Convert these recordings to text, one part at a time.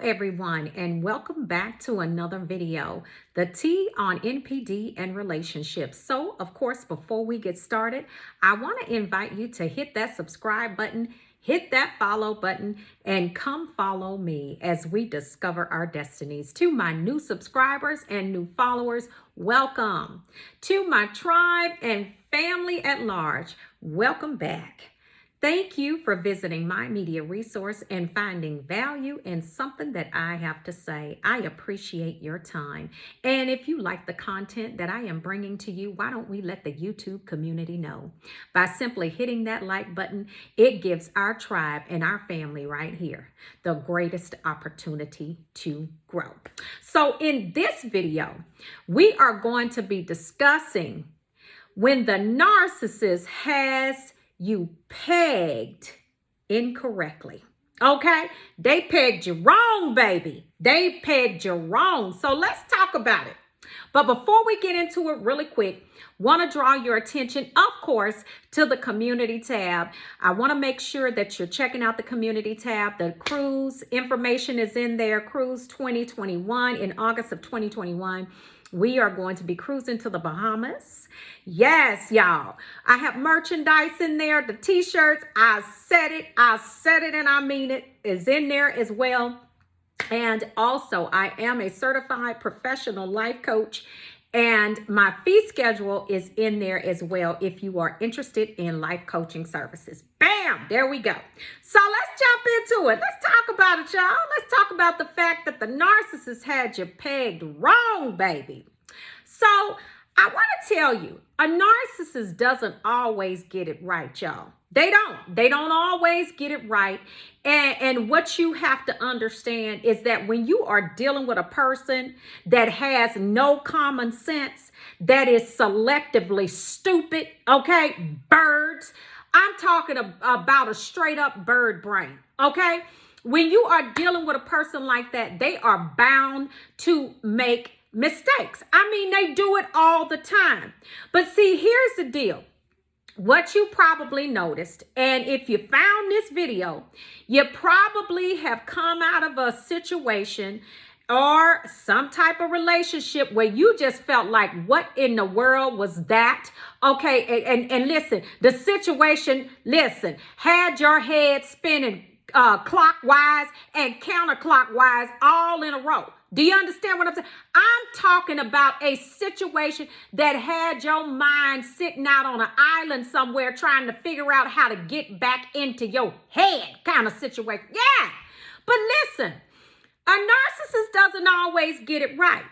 everyone, and welcome back to another video, the T on NPD and relationships. So, of course, before we get started, I want to invite you to hit that subscribe button, hit that follow button, and come follow me as we discover our destinies. To my new subscribers and new followers, welcome. To my tribe and family at large, welcome back. Thank you for visiting my media resource and finding value in something that I have to say. I appreciate your time. And if you like the content that I am bringing to you, why don't we let the YouTube community know? By simply hitting that like button, it gives our tribe and our family right here the greatest opportunity to grow. So in this video, we are going to be discussing when the narcissist has you pegged incorrectly. Okay? They pegged you wrong, baby. They pegged you wrong. So let's talk about it. But before we get into it really quick, want to draw your attention, of course, to the community tab. I want to make sure that you're checking out the community tab. The cruise information is in there. Cruise 2021 in August of 2021. We are going to be cruising to the Bahamas. Yes, y'all. I have merchandise in there. The t-shirts, I said it, and I mean it, is in there as well. And also, I am a certified professional life coach, and my fee schedule is in there as well if you are interested in life coaching services. Bam! There we go. So let's jump into it. Let's talk about it, y'all. Let's talk about the fact that the narcissist had you pegged wrong, baby. So I want to tell you, a narcissist doesn't always get it right, y'all. They don't always get it right. And what you have to understand is that when you are dealing with a person that has no common sense, that is selectively stupid, okay, birds, I'm talking about a straight up bird brain, okay? When you are dealing with a person like that, they are bound to make mistakes. I mean, they do it all the time. But see, here's the deal. What you probably noticed, and if you found this video, you probably have come out of a situation or some type of relationship where you just felt like, what in the world was that? Okay, and listen, the situation, had your head spinning clockwise and counterclockwise all in a row. Do you understand what I'm saying? I'm talking about a situation that had your mind sitting out on an island somewhere trying to figure out how to get back into your head kind of situation. Yeah. But listen, a narcissist doesn't always get it right.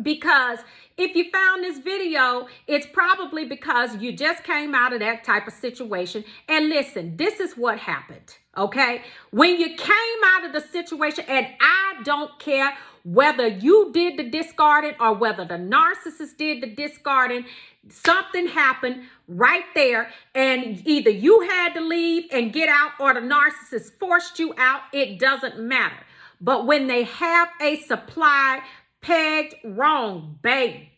Because if you found this video, it's probably because you just came out of that type of situation. And listen, this is what happened, okay? When you came out of the situation, and I don't care whether you did the discarding or whether the narcissist did the discarding, something happened right there, and either you had to leave and get out or the narcissist forced you out. It doesn't matter. But when they have a supply pegged wrong, baby,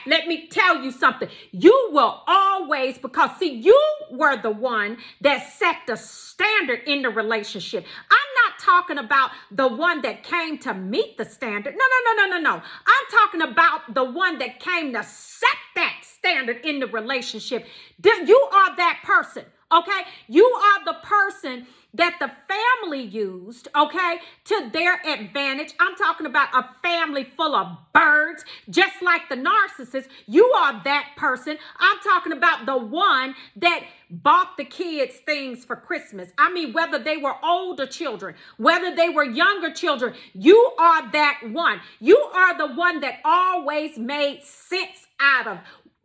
let me tell you something. You will always, because see, you were the one that set the standard in the relationship. I'm not talking about the one that came to meet the standard. No. I'm talking about the one that came to set that standard in the relationship. You are that person, okay? You are the person that the family used, okay, to their advantage. I'm talking about a family full of birds, just like the narcissist. You are that person. I'm talking about the one that bought the kids things for Christmas. I mean, whether they were older children, whether they were younger children, you are that one. You are the one that always made sense out of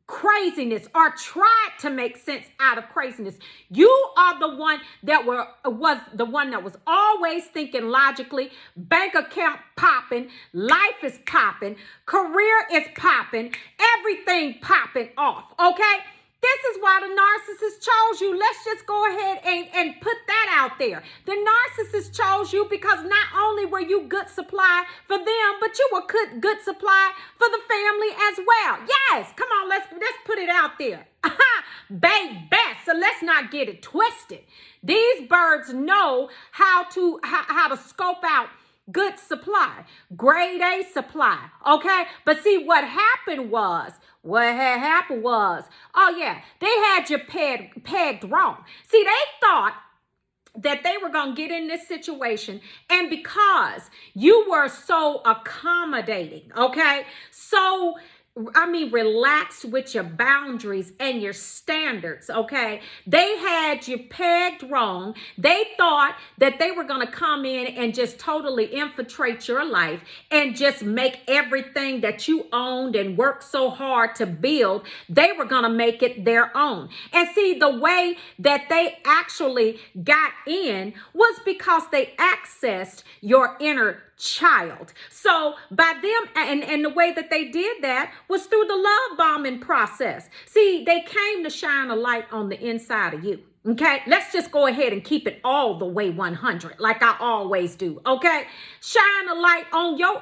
craziness or tried to make sense out of craziness. You are the one that was always thinking logically, bank account popping, life is popping, career is popping, everything popping off, okay? This is why the narcissist chose you. Let's just go ahead and put that out there. The narcissist chose you because not only were you good supply for them, but you were good supply for the family as well. Yes, come on, let's put it out there. Baby, so let's not get it twisted. These birds know how to scope out good supply, grade A supply, okay? But see, what had happened was, oh yeah, they had you pegged wrong. See, they thought that they were going to get in this situation, and because you were so accommodating, okay, relax with your boundaries and your standards, okay? They had you pegged wrong. They thought that they were going to come in and just totally infiltrate your life and just make everything that you owned and worked so hard to build, they were going to make it their own. And see, the way that they actually got in was because they accessed your inner child. So by them, and the way that they did that was through the love bombing process. See, they came to shine a light on the inside of you. Okay, let's just go ahead and keep it all the way 100, like I always do. Okay, shine a light on your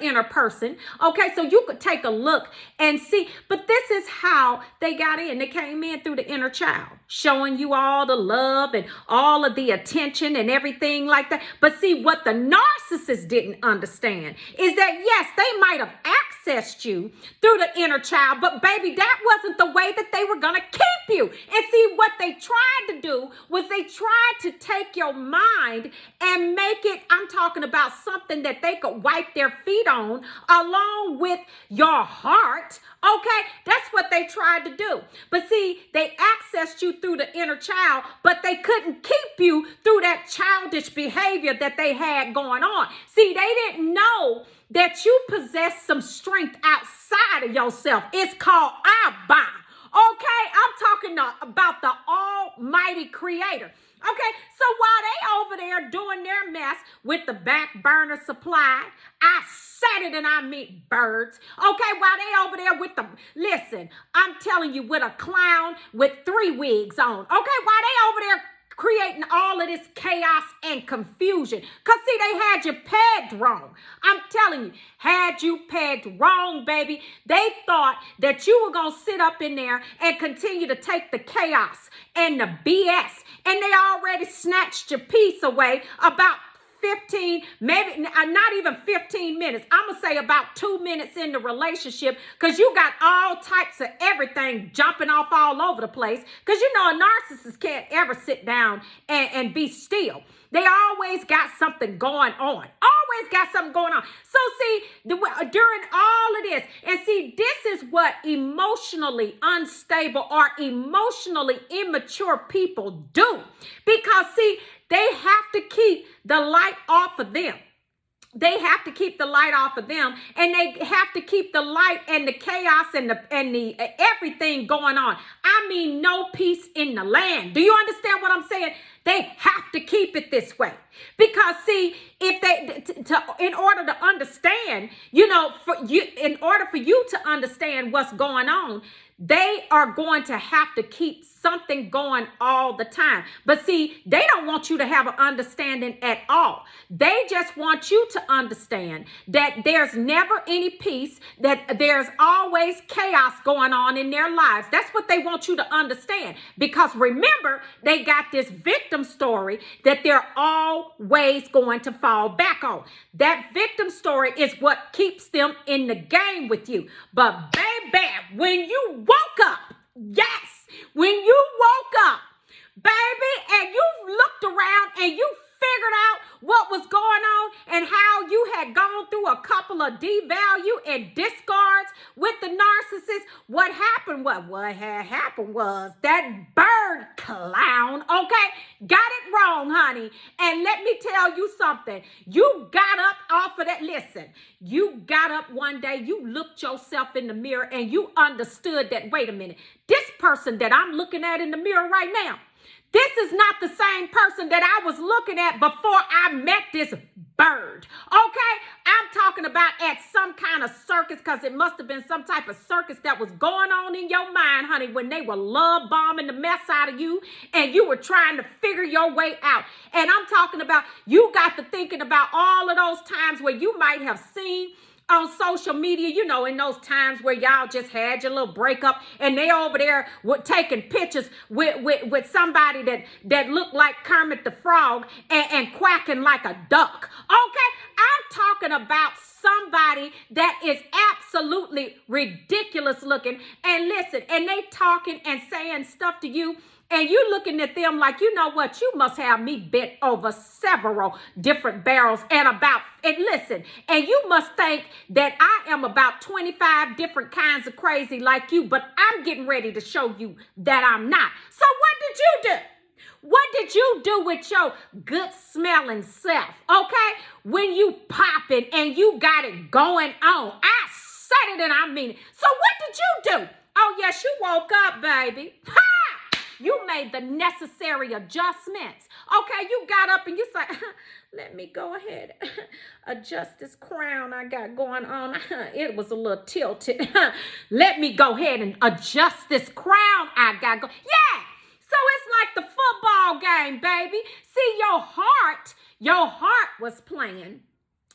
inner person. Okay, so you could take a look and see. But this is how they got in. They came in through the inner child, showing you all the love and all of the attention and everything like that. But see, what the narcissist didn't understand is that yes, they might have accessed you through the inner child, but baby, that wasn't the way that they were gonna keep you. And see, what they tried to do was they tried to take your mind and make it, I'm talking about something that they could wipe their feet on along with your heart. Okay, that's what they tried to do. But see, they accessed you through the inner child, but they couldn't keep you through that childish behavior that they had going on. See, they didn't know that you possess some strength outside of yourself. It's called Abba. Okay, I'm talking about the Almighty Creator. Okay, so while they over there doing their mess with the back burner supply, I said it and I mean birds. Okay, while they over there with listen, I'm telling you, with a clown with 3 wigs on. Okay, while they over there creating all of this chaos and confusion. Because, see, they had you pegged wrong. I'm telling you, had you pegged wrong, baby. They thought that you were going to sit up in there and continue to take the chaos and the BS. And they already snatched your piece away about 15, maybe not even 15 minutes. I'm going to say about 2 minutes in the relationship, because you got all types of everything jumping off all over the place. Because you know a narcissist can't ever sit down and be still. They always got something going on. Always got something going on. So see, during all of this, and see, this is what emotionally unstable or emotionally immature people do. Because see, they have to keep the light off of them. They have to keep the light off of them, and they have to keep the light and the chaos and the everything going on. I mean, no peace in the land. Do you understand what I'm saying? They have to keep it this way, because see, if they in order to understand, in order for you to understand what's going on, they are going to have to keep something going all the time. But see, they don't want you to have an understanding at all. They just want you to understand that there's never any peace, that there's always chaos going on in their lives. That's what they want you to understand. Because remember, they got this victim story that they're always going to fall back on. That victim story is what keeps them in the game with you. But baby, when you woke up, yes, when you woke up, baby, and you looked around and you figured out what was going on and how you had gone through a couple of devalue and discards with the narcissist, what had happened was that bird clown, okay, got it wrong, honey. And let me tell you something. You got up off of that. Listen, you got up one day, you looked yourself in the mirror and you understood that, wait a minute, this person that I'm looking at in the mirror right now, this is not the same person that I was looking at before I met this bird. Okay? I'm talking about at some kind of circus, because it must have been some type of circus that was going on in your mind, honey, when they were love bombing the mess out of you and you were trying to figure your way out. And I'm talking about, you got to thinking about all of those times where you might have seen on social media, you know, in those times where y'all just had your little breakup and they over there taking pictures with somebody that looked like Kermit the Frog and quacking like a duck. Okay, I'm talking about somebody that is absolutely ridiculous looking. And listen, and they talking and saying stuff to you, and you looking at them like, you know what, you must have me bent over several different barrels and listen, and you must think that I am about 25 different kinds of crazy like you, but I'm getting ready to show you that I'm not. So what did you do? What did you do with your good smelling self, okay? When you popping and you got it going on. I said it and I mean it. So what did you do? Oh, yes, you woke up, baby. Ha! You made the necessary adjustments. Okay, you got up and you said, let me go ahead adjust this crown I got going on. It was a little tilted. Let me go ahead and adjust this crown I got going. Yeah! So it's like the football game, baby. See, your heart was playing.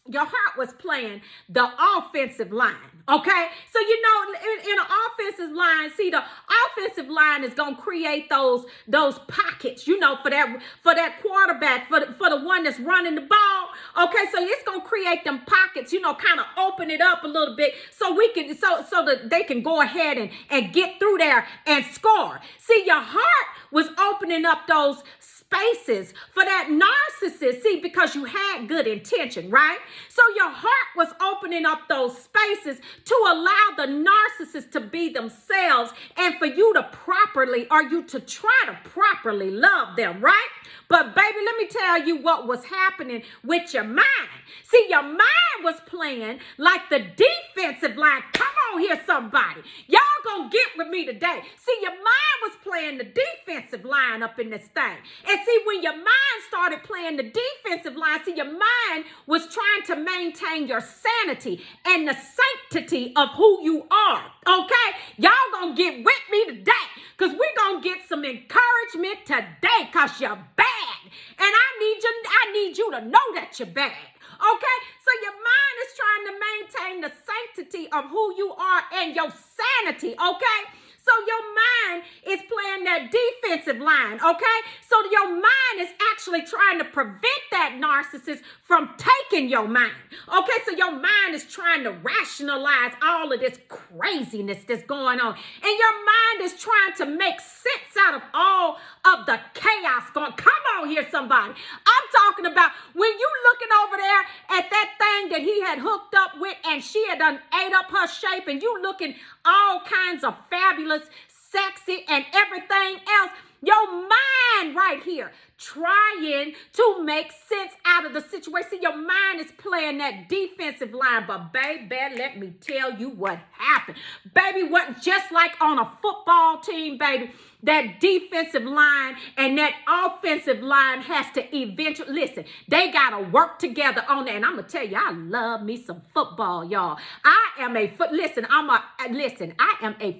Your heart was playing the offensive line, okay? So, you know, in an offensive line, see, the offensive line is going to create those pockets, you know, for that quarterback, for the one that's running the ball, okay? So it's going to create them pockets, you know, kind of open it up a little bit so that they can go ahead and get through there and score. See, your heart was opening up those spaces for that narcissist, see, because you had good intention, right? So your heart was opening up those spaces to allow the narcissist to be themselves and for you to try to properly love them, right? But baby, let me tell you what was happening with your mind. See, your mind was playing like the defensive line. Come on here, somebody. Y'all gonna get with me today. See, your mind was playing the defensive line up in this thing. And see, when your mind started playing the defensive line, see, your mind was trying to maintain your sanity and the sanctity of who you are. Okay? Y'all gonna get with me today because we're gonna get some encouragement today because you're bad. And I need you to know that you're bad. Okay? So your mind is trying to maintain the sanctity of who you are and your sanity. Okay? So your mind is playing that defensive line, okay? So your mind is actually trying to prevent that narcissist from taking your mind, okay? So your mind is trying to rationalize all of this craziness that's going on. And your mind is trying to make sense out of all of the chaos going. Come on here, somebody. I'm talking about when you looking over there at that thing that he had hooked up with and she had done ate up her shape and you looking all kinds of fabulous, sexy, and everything else. Your mind right here trying to make sense out of the situation. See, your mind is playing that defensive line, but baby, let me tell you what happened. Baby, what just like on a football team, baby, that defensive line and that offensive line has to eventually, listen, they got to work together on that. And I'm going to tell you, I love me some football, y'all. I am a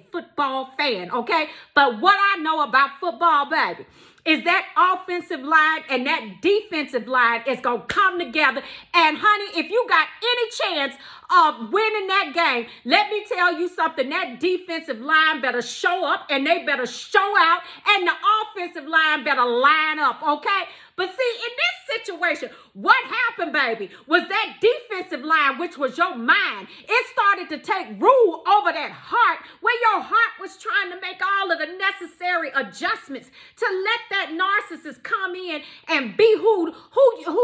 football fan, okay? But what I know about football, baby, is that offensive line and that defensive line is going to come together. And honey, if you got any chance of winning that game, let me tell you something. That defensive line better show up and they better show out and the offensive line better line up, okay? But see, in this situation, what happened, baby, was that defensive line, which was your mind, it started to take rule over that heart where your heart was trying to make all of the necessary adjustments to let that narcissist come in and be who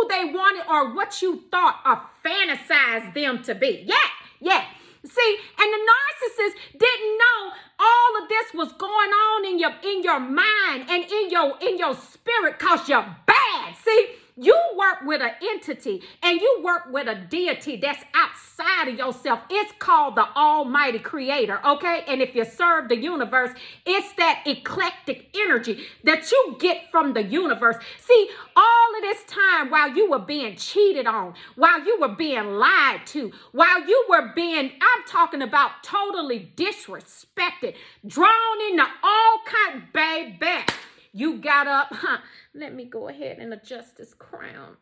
they wanted or what you thought or fantasized them to be. Yeah. See, and the narcissist didn't know all of this was going on in your mind and in your spirit because you're bad. See, you work with an entity and you work with a deity that's outside of yourself. It's called the Almighty Creator, okay? And if you serve the universe, it's that eclectic energy that you get from the universe. See, all of this time while you were being cheated on, while you were being lied to, while you were being, I'm talking about totally disrespected, drawn into all kinds, baby. You got up, let me go ahead and adjust this crown.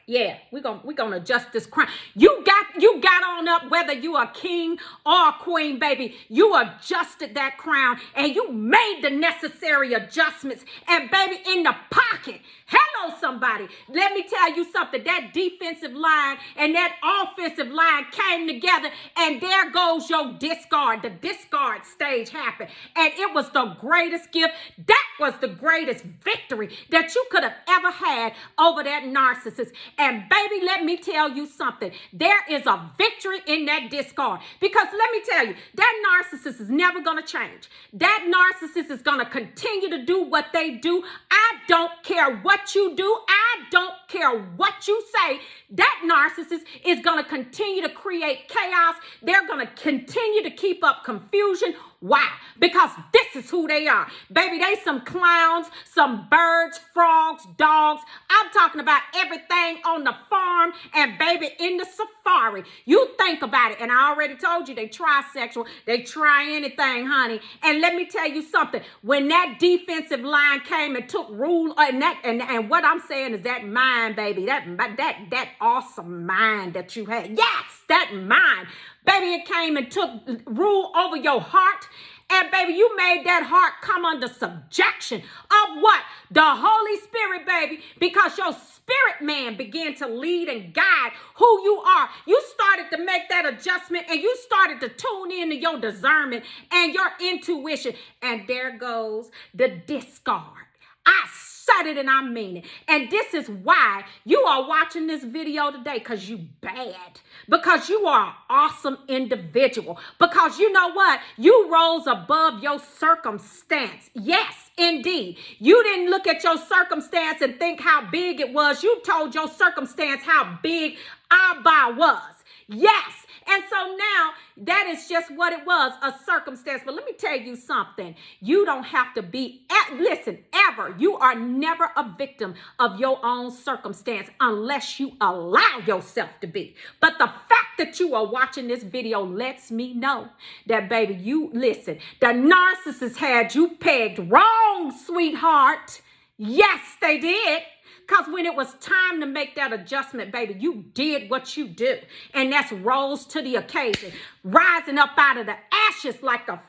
Yeah, we're gonna adjust this crown. You got on up, whether you are king or queen, baby. You adjusted that crown and you made the necessary adjustments. And baby, in the pocket. Hello, somebody. Let me tell you something. That defensive line and that offensive line came together, and there goes your discard. The discard stage happened. And it was the greatest gift. That was the greatest victory that you could have ever had over that narcissist. And baby, let me tell you something. There is a victory in that discard. Because let me tell you, that narcissist is never going to change. That narcissist is going to continue to do what they do. I don't care what you do. I don't care what you say. That narcissist is going to continue to create chaos. They're going to continue to keep up confusion. Why? Because this is who they are. Baby, they some clowns, some birds, frogs, dogs. I'm talking about everything on the farm and baby in the safari. You think about it. And I already told you they trisexual. They try anything, honey. And let me tell you something. When that defensive line came and took rule and what I'm saying is that mind, baby, that awesome mind that you had. Yes, that mind. Baby, it came and took rule over your heart. And baby, you made that heart come under subjection of what? The Holy Spirit, baby. Because your spirit man began to lead and guide who you are. You started to make that adjustment and you started to tune into your discernment and your intuition. And there goes the discard. I said it and I mean it. And this is why you are watching this video today, because you bad. Because you are an awesome individual. Because you know what? You rose above your circumstance. Yes, indeed. You didn't look at your circumstance and think how big it was. You told your circumstance how big Abba was. Yes. And so now that is just what it was, a circumstance. But let me tell you something. You don't have to be, listen, ever. You are never a victim of your own circumstance unless you allow yourself to be. But the fact that you are watching this video lets me know that, baby, you listen. The narcissist had you pegged wrong, sweetheart. Yes, they did. Because when it was time to make that adjustment, baby, you did what you do. And that's rose to the occasion. Rising up out of the ashes like a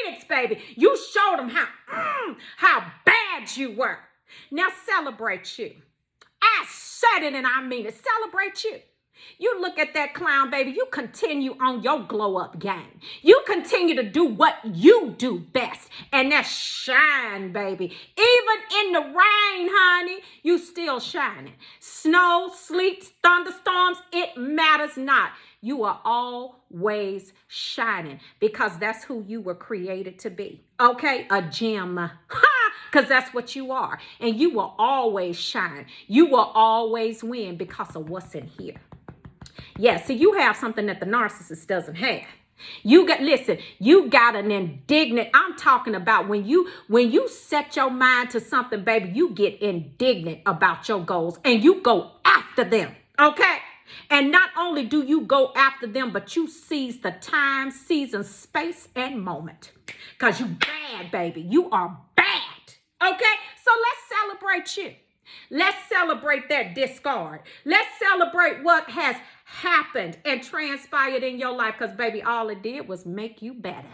phoenix, baby. You showed them how bad you were. Now celebrate you. I said it and I mean it. Celebrate you. You look at that clown, baby. You continue on your glow up game. You continue to do what you do best. And that's shine, baby. Even in the rain, honey, you still shining. Snow, sleet, thunderstorms, it matters not. You are always shining because that's who you were created to be. Okay? A gem. Because that's what you are. And you will always shine. You will always win because of what's in here. Yeah, so you have something that the narcissist doesn't have. You got an indignant, I'm talking about when you set your mind to something, baby, you get indignant about your goals and you go after them, okay? And not only do you go after them, but you seize the time, season, space, and moment. Because you bad, baby. You are bad, okay? So let's celebrate you. Let's celebrate that discard. Let's celebrate what has happened and transpired in your life, because baby, all it did was make you better.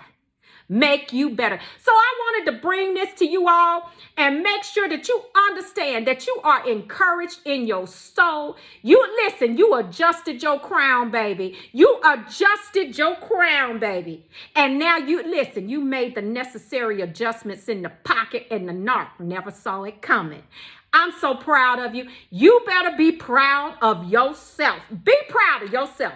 Make you better. So I wanted to bring this to you all and make sure that you understand that you are encouraged in your soul. You adjusted your crown, baby. You adjusted your crown, baby. And now you made the necessary adjustments in the pocket, and the narc never saw it coming. I'm so proud of you. You better be proud of yourself. Be proud of yourself.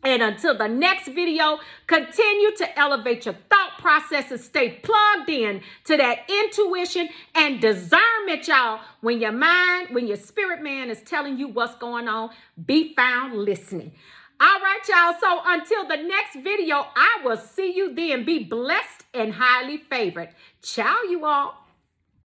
And until the next video, continue to elevate your thought processes. Stay plugged in to that intuition and discernment, y'all. When your spirit man is telling you what's going on, be found listening. All right, y'all. So until the next video, I will see you then. Be blessed and highly favored. Ciao, you all.